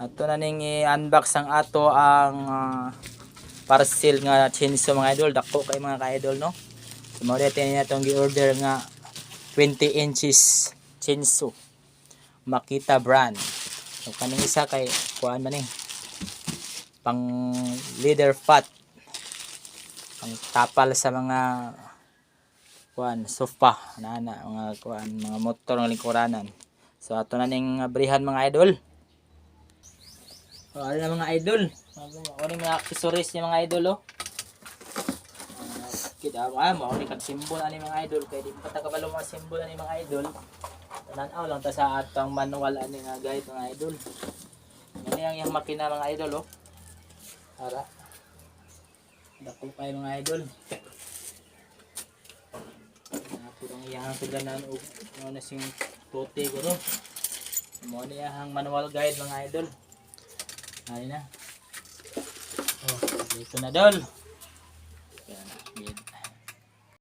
Ato na ning i-unbox ang ato ang parcel nga chainsaw mga idol. Dako kay mga ka-idol no. So mo dito niya itong gi-order nga 20 inches chainsaw. Makita brand. So kaning isa kay kuan man pang leather pot. Pang tapal sa mga kuan sofa na mga kuan mga motor ng lingkuranan. So ato na ning brihan mga idol. So, ano na mga idol? Ano mga accessories niya mga idol, oh? Kita mo, ano kag simbol ani mga idol, kaya di pa ta kabalo mga simbol ani mga idol. Tanan-aw lang ta sa atang manual ani nga guide mga idol. Yan yung makina mga idol, oh. Para dako kay mga idol. Purang iyang tuganan og ano sing puti guro. Mo ni ang manual guide mga idol. Ayun na. Oh, dito na dol.